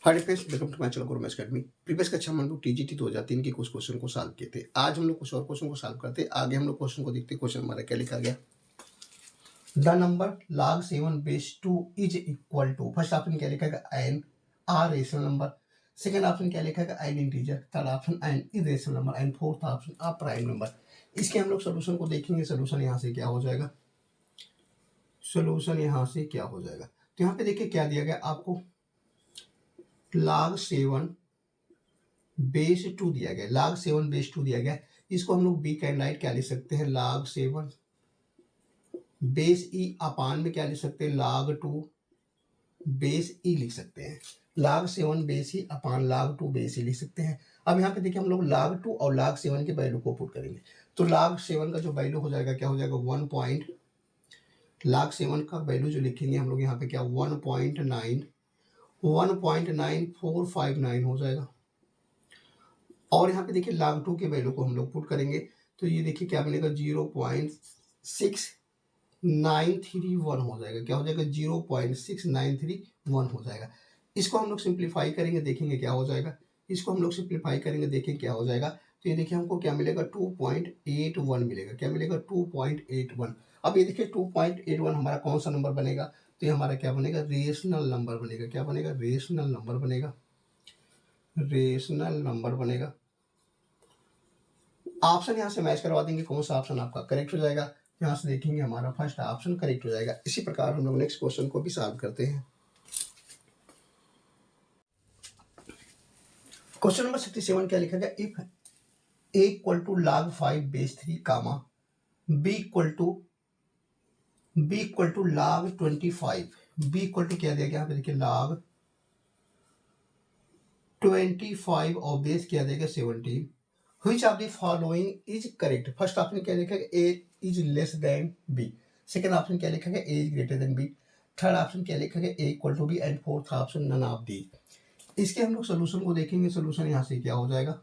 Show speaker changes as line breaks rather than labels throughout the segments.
Hi friends, welcome to my channel Guru academy. Previous कक्षा में हम लोग टीजीटी 2003 के कुछ क्वेश्चन को सॉल्व किए थे। आज हम लोग कुछ और क्वेश्चन को सॉल्व करते हैं। आगे हम लोग क्वेश्चन को देखते हैं। क्वेश्चन हमारा क्या लिखा गया। The number log 7 base 2 is equal to, first option क्या लिखा गया, an are rational number. Second option क्या लिखा गया, an integer. Third option an irrational number and fourth option a prime number. इसके हम लोग सोल्यूशन को देखेंगे। सोल्यूशन यहाँ से क्या हो जाएगा, सोल्यूशन यहाँ से क्या हो जाएगा। तो यहाँ पे देखिए क्या दिया गया आपको, log 7 बेस 2 दिया गया। log 7 बेस 2 दिया गया। इसको हम लोग बी कैंडाइट क्या लिख सकते हैं, log 7 बेस ई अपान में क्या लिख सकते हैं, log 2 बेस ई लिख सकते हैं। log 7 बेस ई अपान log 2 बेस ई लिख सकते हैं। अब यहाँ पे देखिए हम लोग log 2 और log 7 के वैल्यू को पुट करेंगे। तो log 7 का जो वैल्यू हो जाएगा क्या हो जाएगा, log 7 का वैल्यू जो लिखेंगे हम लोग यहाँ पे क्या 1.9459 हो जाएगा। और यहाँ पे देखिए log 2 के वैल्यू को हम लोग पुट करेंगे तो ये देखिए क्या बनेगा 0.6931 हो जाएगा। क्या हो जाएगा 0.6931 हो जाएगा। इसको हम लोग सिंप्लीफाई करेंगे, देखेंगे क्या हो जाएगा। इसको हम लोग सिंप्लीफाई करेंगे, देखेंगे क्या हो जाएगा। तो ये देखिए हमको क्या मिलेगा 2.81 मिलेगा। क्या मिलेगा 2.81। अब ये देखिए 2.81 हमारा कौन सा नंबर बनेगा, तो ये हमारा क्या बनेगा, रेशनल नंबर बनेगा। क्या बनेगा, रेशनल नंबर बनेगा। रेशनल नंबर बनेगा। ऑप्शन यहाँ से मैच करवा देंगे, कौन सा ऑप्शन आपका करेक्ट हो जाएगा। यहाँ से देखेंगे हमारा फर्स्ट ऑप्शन करेक्ट हो जाएगा। इसी प्रकार हम लोग नेक्स्ट क्वेश्चन को भी सॉल्व करते हैं। क्वेश्चन नंबर 67 क्या लिखा गया, if A equal to log 5 base 3 comma B equal to log 25। B equal to क्या दिया गया, यहाँ पे देखिए log 25 और बेस क्या देगा 17। Which of the following is correct? First option क्या लिखा है, A is less than B। Second option क्या लिखा है, A is greater than B। Third option क्या लिखा है, A equal to B and fourth option none of the. इसके हम लोग सोल्यूशन को देखेंगे। सोल्यूशन यहाँ से क्या हो जाएगा,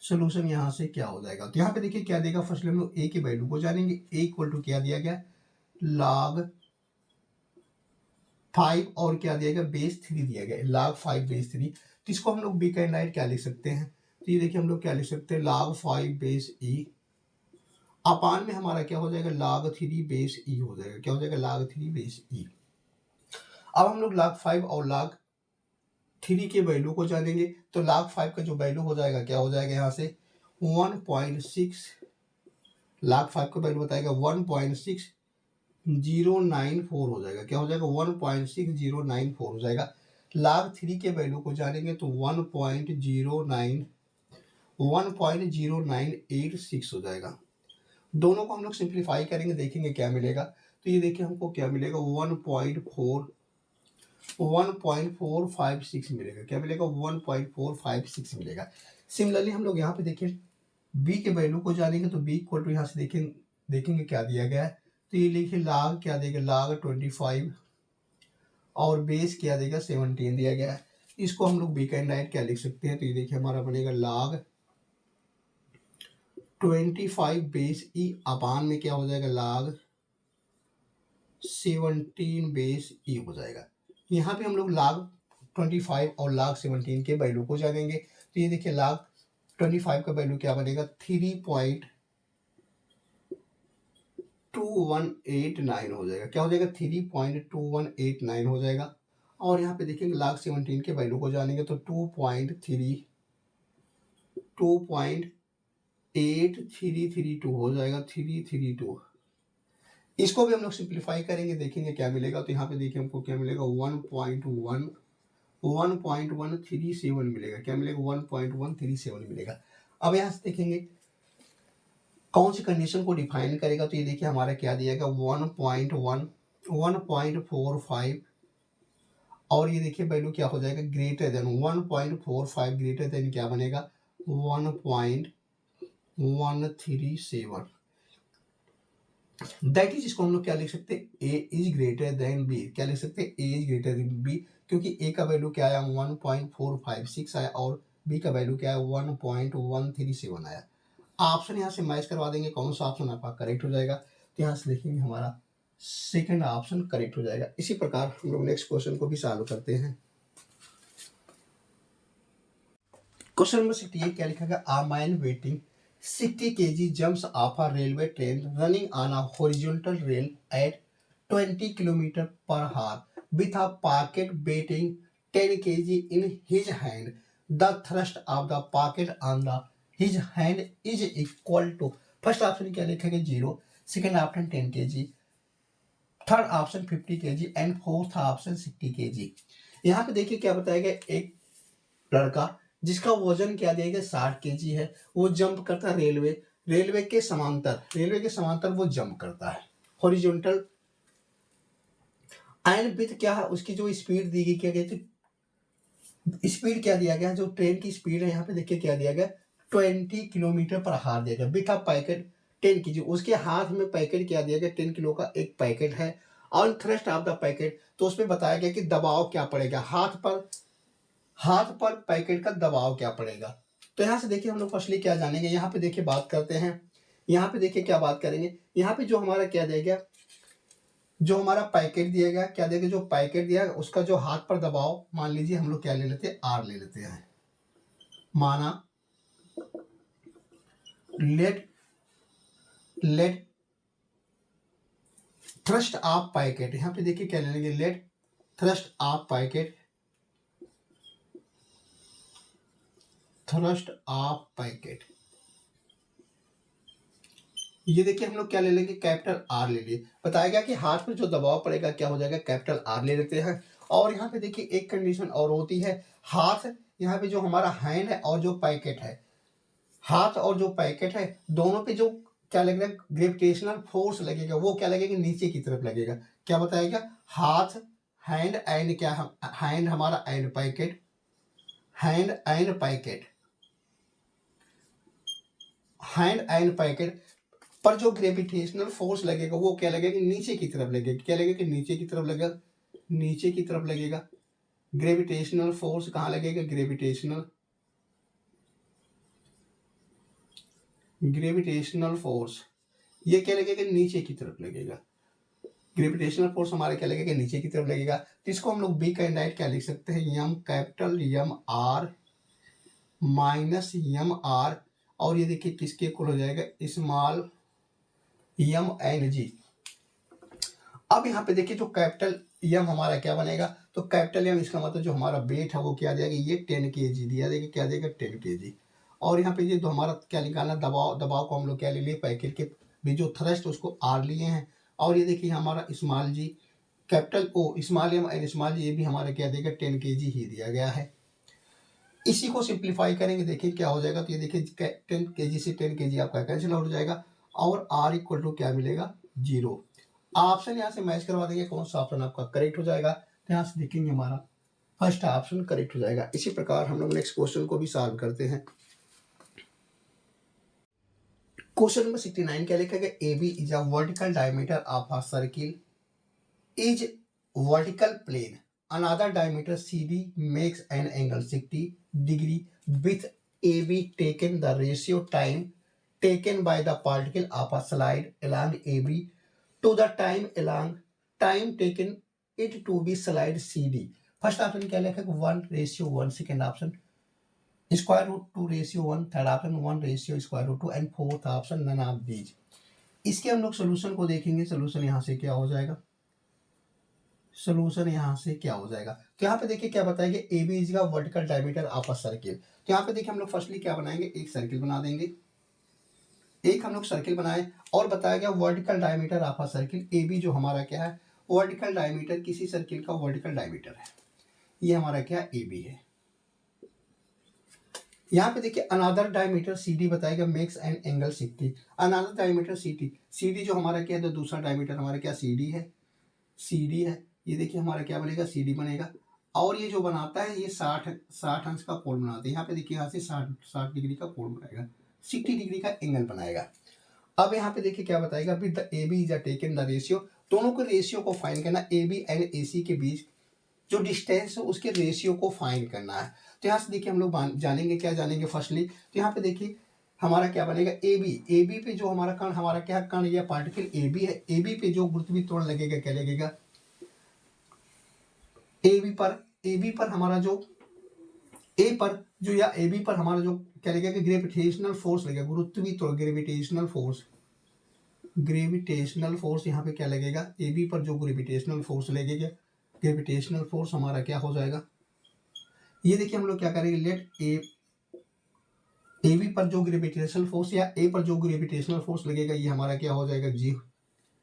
सोल्यूशन यहाँ से क्या हो जाएगा। तो यहाँ पे देखिए क्या देगा, फर्स्ट हम लोग A की वैल्यू को जानेंगे। A इक्वल टू क्या दिया गया, log 5 और क्या दिया गया, बेस 3 दिया गया, log 5 बेस 3। तो इसको हम लोग B का इंडाइट क्या लिख सकते हैं, तो ये देखिए हम लोग क्या लिख सकते हैं, log 5 बेस E अपान में हमारा क्या हो जाएगा, log 3 बेस E हो जाएगा। क्या हो जाएगा, log 3 बेस E। अब हम लोग log 5 और log 3 के वैल्यू को जानेंगे। तो log 5 का जो वैल्यू हो जाएगा क्या हो जाएगा, यहाँ से 1.6, log 5 का वैल्यू बताएगा 1.6094 हो जाएगा। क्या हो जाएगा 1.6094 हो जाएगा। log 3 के वैल्यू को जानेंगे तो 1.0986 हो जाएगा। दोनों को हम लोग सिंप्लीफाई करेंगे, देखेंगे क्या मिलेगा। तो ये देखिए हमको क्या मिलेगा 1.456 मिलेगा। क्या मिलेगा 1.456 मिलेगा। सिमिलरली हम लोग यहाँ पे देखिए b के वैल्यू को जानेंगे तो b इक्वल टू यहाँ से देखेंगे क्या दिया गया है। तो ये लिखिए log क्या देगा, log 25 और बेस क्या देगा 17 दिया गया है। इसको हम लोग b का इंडाइट क्या लिख सकते हैं, तो ये देखिए हमारा बनेगा log 25 बेस ई अपान में क्या हो जाएगा, log 17 बेस ई हो जाएगा। यहाँ पे हम लोग log 25 और log 17 के वैल्यू को जानेंगे। तो ये देखिए log 25 का वैल्यू क्या बनेगा 3.2189 हो जाएगा। क्या हो जाएगा 3.2189 हो जाएगा। और यहाँ पे देखेंगे log 17 के वैल्यू को जानेंगे तो 2.8332 हो जाएगा, 332। इसको भी हम लोग सिंप्लीफाई करेंगे, देखेंगे क्या मिलेगा। तो यहाँ पे देखिए हमको क्या मिलेगा 1.137 मिलेगा। क्या मिलेगा 1.137 मिलेगा। अब यहाँ से देखेंगे कौन सी कंडीशन को डिफाइन करेगा। तो ये देखिए हमारा क्या दिया गया 1.45 और ये देखिए वैल्यू क्या हो जाएगा ग्रेटर देन 1.45 ग्रेटर देन क्या बनेगा 1.137। दैट इज, इसको हम लोग क्या लिख सकते हैं, ए इज ग्रेटर देन बी। क्या लिख सकते हैं, ए इज ग्रेटर देन बी, क्योंकि ए का वैल्यू क्या आया 1.456 आया और बी का वैल्यू क्या है 1.137 आया। ऑप्शन यहाँ से मैच करवा देंगे, कौन सा ऑप्शन आपका करेक्ट हो जाएगा। तो यहाँ से देखेंगे हमारा सेकंड ऑप्शन करेक्ट हो जाएगा। इसी प्रकार हम लोग नेक्स्ट क्वेश्चन को भी सॉल्व करते हैं। क्वेश्चन नंबर 68 क्या लिखा गया, आ man waiting 60 kg jumps off a railway train running on a horizontal rail at 20 km per hour with a pocket weighing 10 kg in his hand. The thrust of the pocket on the his hand is equal to, first option क्या लिखेंगे 0, second option 10 kg, third option 50 kg and fourth option 60 kg। यहाँ पे देखिए क्या बताया गया, एक लड़का जिसका वजन क्या दिया गया 60 kg है, वो जंप करता है रेलवे के समांतर वो जंप करता है हॉरिजॉन्टल एंड विथ क्या है, उसकी जो स्पीड दी गई क्या कहते, स्पीड क्या दिया गया, जो ट्रेन की स्पीड है यहाँ पे देखिए क्या दिया गया 20 किलोमीटर पर हार दिया गया विथ अ पैकेट 10 kg, उसके हाथ में पैकेट क्या दिया गया 10 किलो का एक पैकेट है। On thrust of the packet, तो उसमें बताया गया कि दबाव क्या पड़ेगा, हाथ पर पैकेट का दबाव क्या पड़ेगा। तो यहाँ से देखिए हम लोग फर्स्टली क्या जानेंगे, यहाँ पे देखिए बात करते हैं, यहाँ पे देखिए क्या बात करेंगे, यहाँ पे जो हमारा क्या दिया गया, जो हमारा पैकेट दिया गया क्या दिया गया, जो पैकेट दिया गया उसका जो हाथ पर दबाव मान लीजिए हम लोग क्या ले लेते हैं, आर ले लेते हैं, माना लेट थ्रस्ट ऑफ पैकेट, यहाँ पे देखिए क्या ले लेंगे, let thrust of packet, thrust of packet, ये देखिए हम लोग क्या ले लेंगे, कैपिटल आर ले लिए, बताया गया कि हाथ पर जो दबाव पड़ेगा क्या हो जाएगा, कैपिटल आर ले लेते हैं। और यहाँ पे देखिए एक कंडीशन और होती है, हाथ यहाँ पे जो हमारा हैंड है और जो पैकेट है, हाथ और जो पैकेट है दोनों पे जो क्या लगेगा ग्रेविटेशनल फोर्स लगेगा, वो क्या लगेगा नीचे की तरफ लगेगा। क्या बताएगा, हाथ हैंड एंड क्या, हैंड हमारा end packet, hand end packet, hand end packet पर जो ग्रेविटेशनल फोर्स लगेगा वो क्या लगेगा, नीचे की तरफ लगेगा, क्या लगेगा कि नीचे की तरफ लगेगा, नीचे की तरफ लगेगा। ग्रेविटेशनल फोर्स कहाँ लगेगा, ग्रेविटेशनल फोर्स ये क्या लगेगा, नीचे की तरफ लगेगा। ग्रेविटेशनल फोर्स हमारा क्या लगेगा, नीचे की तरफ लगेगा। तो इसको हम लोग बी का इंडायरेक्ट क्या लिख सकते हैं, M capital M R minus M R, और ये देखिए किसके इक्वल हो जाएगा, स्मॉल यम एन जी। अब यहाँ पे देखिए जो कैपिटल यम हमारा क्या बनेगा, तो कैपिटल यम इसका मतलब जो हमारा वेट है वो क्या देगा, ये 10 kg दिया देगा, क्या देगा 10 kg। और यहाँ पे ये जो हमारा क्या निकालना, दबाव को हम लोग क्या ले लिए, पैकेट के भी जो थ्रस्ट उसको आर लिए हैं। और ये देखिए हमारा small G, capital O small M and small G, ये भी हमारा क्या देगा 10 kg ही दिया गया है। इसी को सिंप्लीफाई करेंगे, देखिए क्या हो जाएगा, तो ये देखिए 10 kg से 10 kg आपका कैंसिल हो जाएगा और आर इक्वल टू क्या मिलेगा 0। ऑप्शन यहाँ से मैच करवा देंगे, कौन सा ऑप्शन आपका करेक्ट हो जाएगा, तो यहाँ से देखेंगे हमारा फर्स्ट ऑप्शन करेक्ट हो जाएगा। इसी प्रकार हम लोग नेक्स्ट क्वेश्चन को भी सॉल्व करते हैं। क्वेश्चन नंबर 69 क्या लिखा गया, A B is a vertical diameter of a circle is vertical plane, another diameter CD makes an angle 60 degree with AB taken the ratio time taken by the particle of a slide along AB to the time taken it to be slide CD। First option क्या लिखा है 1:1, second option square root 2:1, third option 1:2 and fourth option none of these. इसके हम लोग solution को देखेंगे, solution यहाँ से क्या हो जाएगा, सोल्यूशन यहाँ से क्या हो जाएगा, तो यहाँ पे देखिए क्या बताएंगे, ए बी इज का vertical diameter of a circle. तो यहाँ पे देखिए हम लोग फर्स्टली क्या बनाएंगे, एक सर्किल बना देंगे, एक हम लोग सर्किल बनाए और बताया गया vertical diameter of a circle, A B जो हमारा क्या है वर्टिकल डायमीटर, किसी सर्किल का वर्टिकल डायमीटर है, ये हमारा क्या ए बी है। यहाँ पे देखिए अनदर डायमीटर सी डी बताएगा makes an angle 60, another diameter C D जो हमारा क्या है, तो दूसरा डायमीटर हमारा क्या सी डी है, ये देखिए हमारा क्या बनेगा सी डी बनेगा। और ये जो बनाता है ये 60 अंश का कोण बनाते हैं, यहाँ पे देखिए यहाँ से 60 डिग्री का कोण बनाएगा, 60 डिग्री का एंगल बनाएगा। अब यहाँ पे देखिए क्या बताएगा, with the A B is taken the ratio, दोनों के रेशियो को फाइंड करना, ए बी एंड ए सी के बीच जो डिस्टेंस है उसके रेशियो को फाइंड करना है। तो यहाँ से देखिए हम लोग जानेंगे, क्या जानेंगे फर्स्टली, तो यहाँ पे देखिए हमारा क्या बनेगा, ए बी पे जो हमारा कण, हमारा क्या कण या पार्टिकल ए बी है, ए बी पे जो गुरुत्वीय त्वरण लगेगा क्या लगेगा, ए बी पर हमारा जो ए पर जो या ए बी पर हमारा जो क्या लगेगा कि ग्रेविटेशनल फोर्स लगेगा, गुरुत्वाकर्षण ग्रेविटेशनल फोर्स यहाँ पे क्या लगेगा, ए बी पर जो ग्रेविटेशनल फोर्स लगेगा, ग्रेविटेशनल फोर्स हमारा क्या हो जाएगा, ये देखिए हम लोग क्या करेंगे, लेट ए बी पर जो ग्रेविटेशनल फोर्स या ए पर जो ग्रेविटेशनल फोर्स लगेगा ये हमारा क्या हो जाएगा, जी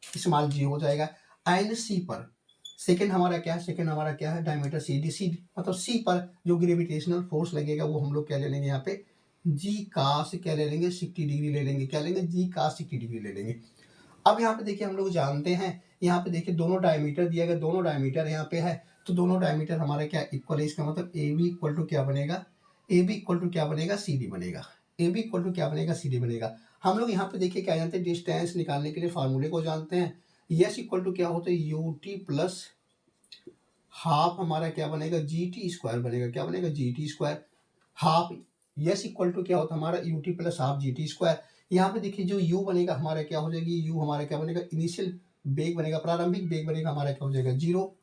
स्मॉल जी हो जाएगा। एंड सी पर सेकंड हमारा क्या है, सेकंड हमारा क्या है, डायमीटर सी डी, सी मतलब सी पर जो ग्रेविटेशनल फोर्स लगेगा वो हम लोग क्या ले लेंगे यहाँ पे, जी कास क्या ले लेंगे, 60 डिग्री ले लेंगे, क्या लेंगे, जी कास 60 डिग्री ले लेंगे। अब यहाँ पे देखिए हम लोग जानते हैं, यहाँ पे देखिए दोनों डायमीटर दिया गया, दोनों डायमीटर यहाँ पे है, तो दोनों डायमीटर हमारा क्या इक्वल है, इसका मतलब ए बी इक्वल टू क्या बनेगा, ए बी इक्वल टू क्या बनेगा, सी डी बनेगा, ए बी इक्वल टू क्या बनेगा, सी डी बनेगा। हम लोग यहाँ पे देखिए क्या जानते हैं, डिस्टेंस निकालने के लिए फार्मूले को जानते हैं, यस इक्वल टू क्या होता है, यू टी प्लस हाफ हमारा क्या बनेगा, जी टी स्क्वायर बनेगा, क्या बनेगा, G T square. Half S equal to क्या होता है हमारा, U T plus half G T square. यहाँ पे देखिए जो u बनेगा हमारा क्या हो जाएगी, u हमारा क्या बनेगा, इनिशियल वेग बनेगा, प्रारंभिक वेग बनेगा हमारा क्या हो जाएगा, 0।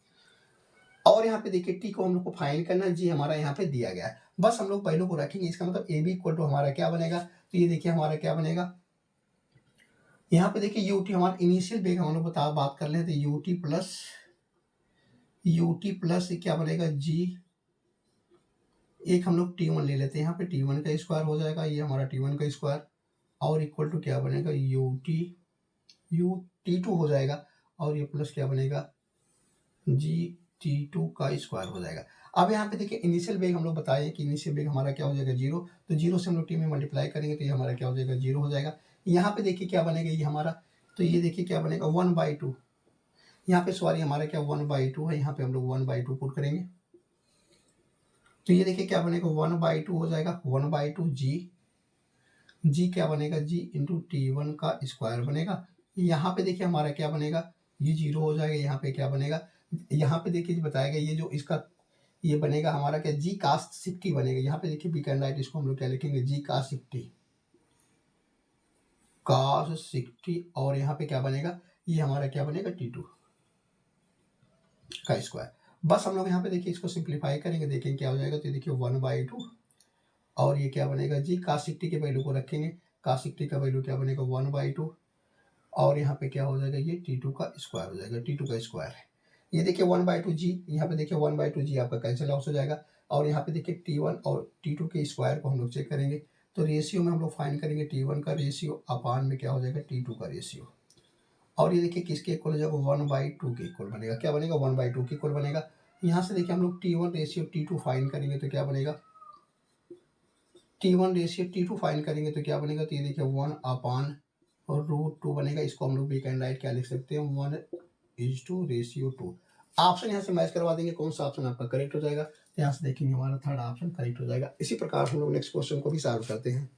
और यहाँ पे देखिए t को हम लोग को फाइंड करना है, g हमारा यहाँ पे दिया गया है, बस हम लोग पहले को रखेंगे, इसका मतलब ए बी इक्वल टू हमारा क्या बनेगा, तो ये देखिए हमारा क्या बनेगा, यहाँ पे देखिए यू टी हमारा इनिशियल वेग हम लोग बात कर लेते हैं, यू टी प्लस क्या बनेगा, जी एक हम लोग T1 ले लेते हैं, यहाँ पे T1 का स्क्वायर हो जाएगा, ये हमारा T1 का स्क्वायर, और इक्वल टू क्या बनेगा, यू T2 हो जाएगा, और ये प्लस क्या बनेगा, जी T2 का स्क्वायर हो जाएगा। अब यहाँ पे देखिए इनिशियल वेग हम लोग बताए कि इनिशियल वेग हमारा क्या हो जाएगा, 0, तो 0 से हम लोग T में मल्टीप्लाई करेंगे तो ये हमारा क्या हो जाएगा, 0 हो जाएगा। यहाँ पे देखिए क्या बनेगा, ये हमारा, तो ये देखिए क्या बनेगा, 1/2, यहाँ पे सॉरी हमारा क्या 1/2 है, यहाँ पे हम लोग 1/2 पुट करेंगे, तो ये देखिए क्या बनेगा, 1/2 हो जाएगा, 1/2 जी क्या बनेगा, जी इंटू T1 का स्क्वायर बनेगा। यहाँ पे देखिए हमारा क्या बनेगा, ये 0 हो जाएगा, यहाँ पे क्या बनेगा, यहाँ पे देखिए बताएगा ये जो इसका ये बनेगा हमारा क्या, जी कास 60 बनेगा। यहाँ पे देखिए वी कैन राइट, इसको हम लोग क्या लिखेंगे, जी कास 60, और यहाँ पे क्या बनेगा, ये हमारा क्या बनेगा, T2 का स्क्वायर। बस हम लोग यहाँ पे देखिए इसको सिंप्लीफाई करेंगे, देखेंगे क्या हो जाएगा, तो देखिए 1/2, और ये क्या बनेगा, जी कास 60 के वैल्यू को रखेंगे, कास 60 का वैल्यू क्या बनेगा, 1/2, और यहाँ पे क्या हो जाएगा, ये T2 का स्क्वायर हो जाएगा, T2 का स्क्वायर है। ये देखिए 1/2 जी, यहाँ पे देखिए 1/2 जी आपका कैंसिल आउट हो जाएगा, और यहाँ पे देखिए T1 और T2 के स्क्वायर को हम लोग चेक करेंगे, तो रेशियो में हम लोग फाइंड करेंगे T1 का रेशियो अपान में क्या हो जाएगा, T2 का रेशियो, और ये देखिए किसके इक्वल हो जाएगा, 1/2 के इक्वल बनेगा, क्या बनेगा, 1/2 के इक्वल बनेगा। यहाँ से देखिए हम लोग T1 रेशियो T2 फाइंड करेंगे तो क्या बनेगा, T1 रेशियो T2 फाइंड करेंगे तो क्या बनेगा, तो ये देखिए 1/√2 बनेगा, इसको हम लोग वी कैन राइट क्या लिख सकते हैं, 1:2 ऑप्शन यहाँ से मैच करवा देंगे, कौन सा ऑप्शन आपका करेक्ट हो जाएगा, यहाँ से देखेंगे हमारा थर्ड ऑप्शन करेक्ट हो जाएगा। इसी प्रकार हम लोग नेक्स्ट क्वेश्चन को भी सॉल्व करते हैं।